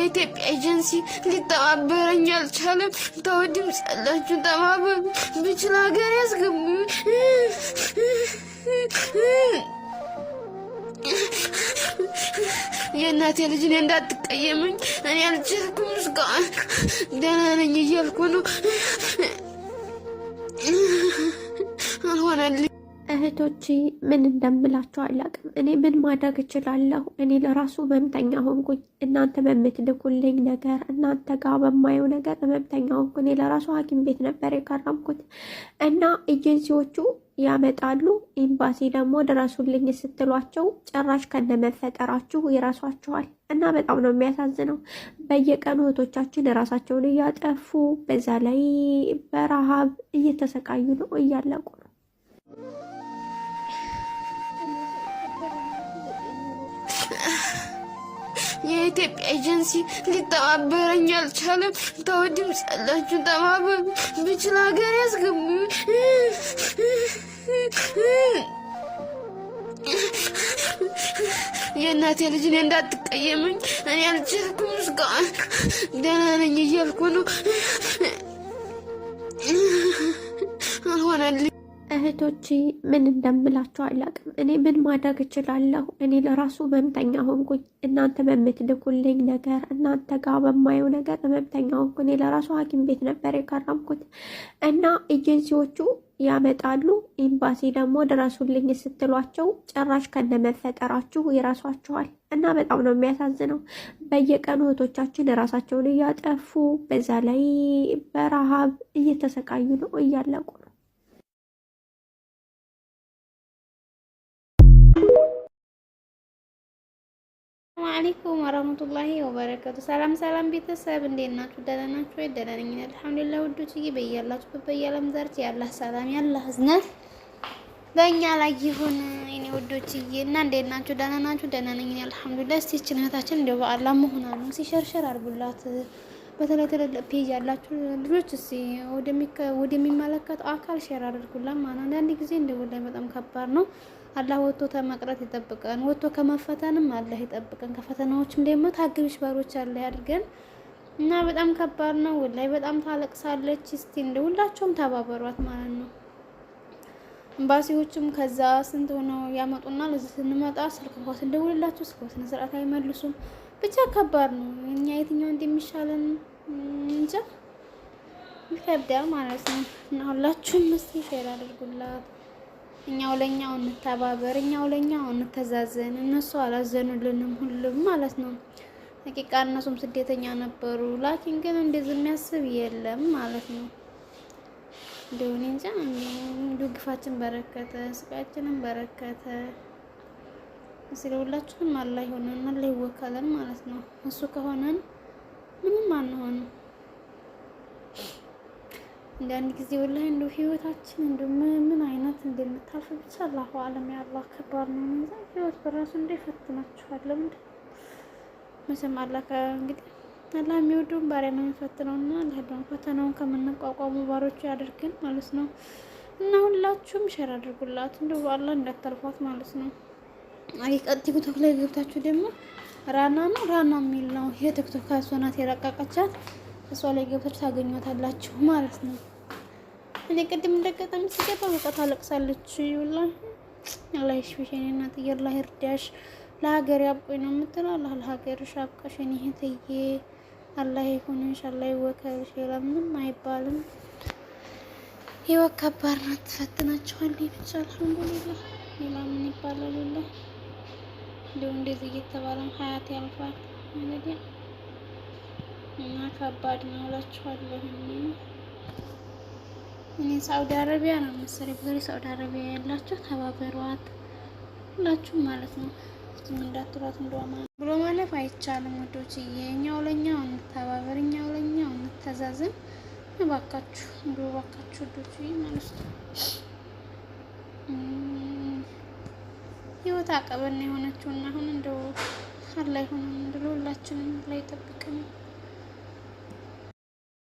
የኢትዮጵያ ኤጀንሲ ሊተባበረኝ አልቻለም። ተው ድምፅ ያላችሁ ተባበሩ። ብችል ሀገር ያስገቡ። የእናቴ ልጅ እኔ እንዳትቀየመኝ፣ እኔ አልቻልኩም። እስካሁን ደህና ነኝ እያልኩ ነው። አልሆነልኝ። እህቶቼ ምን እንደምላችሁ አላውቅም። እኔ ምን ማድረግ እችላለሁ? እኔ ለራሱ ህመምተኛ ሆንኩኝ። እናንተ በምትልኩልኝ ነገር፣ እናንተ ጋር በማየው ነገር ህመምተኛ ሆንኩ። እኔ ለራሱ ሐኪም ቤት ነበር የከረምኩት እና ኤጀንሲዎቹ ያመጣሉ፣ ኤምባሲ ደግሞ ድረሱልኝ ስትሏቸው ጭራሽ ከነመፈጠራችሁ ይረሷችኋል። እና በጣም ነው የሚያሳዝነው። በየቀኑ እህቶቻችን ራሳቸውን እያጠፉ በዛ ላይ በረሃብ እየተሰቃዩ ነው፣ እያለቁ ነው። የኢትዮጵያ ኤጀንሲ ሊተባበረኝ አልቻለም። ተው ድምፅ ያላችሁ ተባበሩ። ብችል ሀገር ያስገቡ። የእናቴ ልጅ እኔ እንዳትቀየመኝ፣ እኔ አልቻልኩም። እስካሁን ደህና ነኝ እያልኩ ነው። አልሆነልኝ። እህቶቼ ምን እንደምላችሁ አላውቅም። እኔ ምን ማድረግ እችላለሁ? እኔ ለራሱ ህመምተኛ ሆንኩኝ። እናንተ በምትልኩልኝ ነገር፣ እናንተ ጋር በማየው ነገር ህመምተኛ ሆንኩ። እኔ ለራሱ ሐኪም ቤት ነበር የከረምኩት እና ኤጀንሲዎቹ ያመጣሉ፣ ኤምባሲ ደግሞ ድረሱልኝ ስትሏቸው ጭራሽ ከነመፈጠራችሁ ይረሷችኋል። እና በጣም ነው የሚያሳዝነው። በየቀኑ እህቶቻችን ራሳቸውን እያጠፉ በዛ ላይ በረሃብ እየተሰቃዩ ነው፣ እያለቁ ነው። አለይኩም ወራህመቱላሂ ወበረካቱ። ሰላም ሰላም ቤተሰብ እንዴት ናችሁ? ደህና ናችሁ ወይ? ደህና ነኝ አልሐምዱሊላህ። ውዶችዬ በያላችሁበት በየዓለም ዳርቻ ያላህ ሰላም ያላህ እዝነት በእኛ ላይ ይሁን። እኔ ውዶችዬ እና እንዴት ናችሁ? ደህና ናችሁ? ደህና ነኝ አልሐምዱሊላህ። እስቲ እችን እህታችን እንደው በአላህ መሆና ነው ሲሸርሸር አድርጉላት። በተለይ ትልልቅ ፔጅ ያላችሁ ልጆች እስቲ ወደሚመለከተው አካል ሼር አድርጉላት። ማለት አንዳንድ ጊዜ እንደው ላይ በጣም ከባድ ነው። አላህ ወጥቶ ተመቅረት ይጠብቀን፣ ወጥቶ ከመፈተንም አላህ ይጠብቀን። ከፈተናዎችም ደግሞ ታግብሽ ባሮች አለ ያድርገን እና በጣም ከባድ ነው ወላይ በጣም ታለቅሳለች። እስቲ እንደው ሁላችሁም ተባበሯት ማለት ነው። ኤምባሲዎችም ከዛ ስንት ሆነው ያመጡና ለዚህ ስንመጣ ስልክ እንኳን እንደውልላችሁ ስልክ ስነ ስርዓት አይመልሱም። ብቻ ከባድ ነው። እኛ የትኛው እንደሚሻለን እንጃ ይከብዳል ማለት ነው። እና ሁላችሁም እስቲ ሼር አድርጉላት። እኛው ለኛው እንተባበር፣ እኛው ለኛው እንተዛዘን። እነሱ አላዘኑልንም ሁሉም ማለት ነው። ሐቂቃ እነሱም ስደተኛ ነበሩ። ላኪን ግን እንደዚህ የሚያስብ የለም ማለት ነው። እንደው እኔ እንጃ እንደው ግፋችን በረከተ፣ ስቃያችንን በረከተ። ስለሁላችሁም አላህ ይሆነን፣ አላህ ይወከለን ማለት ነው። እሱ ከሆነን ምንም አንሆንም። አንዳንድ ጊዜ ወላሂ እንደው ህይወታችን እንደው ምን አይነት እንደምታልፍ ብቻ አላሁ አለም። ያላህ ከባድ ነው። ህይወት በራሱ እንደፈትናችኋል። ለምንድን መቼም አላህ እንግዲህ አላህ የሚወደውን ባሪያ ነው የሚፈትነውና አላህ ደግሞ ፈተናውን ከምንቋቋሙ ባሮቹ ያደርገን ማለት ነው። እና ሁላችሁም ሼር አድርጉላት እንደው በአላህ እንዳታልፏት ማለት ነው። ቲክቶክ ላይ ገብታችሁ ደግሞ ራና የሚል ነው ይሄ ቲክቶክ ካሶናት የረቀቀቻት እሷ ላይ ገብታችሁ ታገኟታላችሁ ማለት ነው። እኔ ቅድም እንደገጠም ሲገባ በቃ ታለቅሳለች። ወላሂ አላህ ይሽፍሽ የኔ እናት፣ አላህ ይርዳሽ፣ ለሀገር ያብቁኝ ነው የምትለው። አላህ ለሀገርሽ ያብቃሽ የኔ እህትዬ፣ አላህ ይሁንሽ፣ አላህ ይወከልሽ። ሌላ ምንም አይባልም። ህይወት ከባድ ናት፣ ትፈትናችኋለች። ብቻ አልሐምዱሊላህ ሌላ ምን ይባላል? ወላሂ እንደው እንደዚህ እየተባለም ሀያት ያልፋል እንግዲህ እና ከባድ ነው እላችኋለሁ። እኔ ሳውዲ አረቢያ ነው መሰለኝ። በተለይ ሳውዲ አረቢያ ያላችሁ ተባበሯት ሁላችሁም ማለት ነው። እሱም እንዳትሏት እንደውማ ብሎ ማለፍ አይቻልም ወዶችዬ። እኛው ለኛው እንተባበር፣ እኛው ለኛው እንተዛዘን። እባካችሁ እንደው እባካችሁ ወዶችዬ ማለት ነው። ህይወት አቀበን የሆነችውና አሁን እንደው አላህ ይሁን እንደው ሁላችንም ላይ ተጠብቀን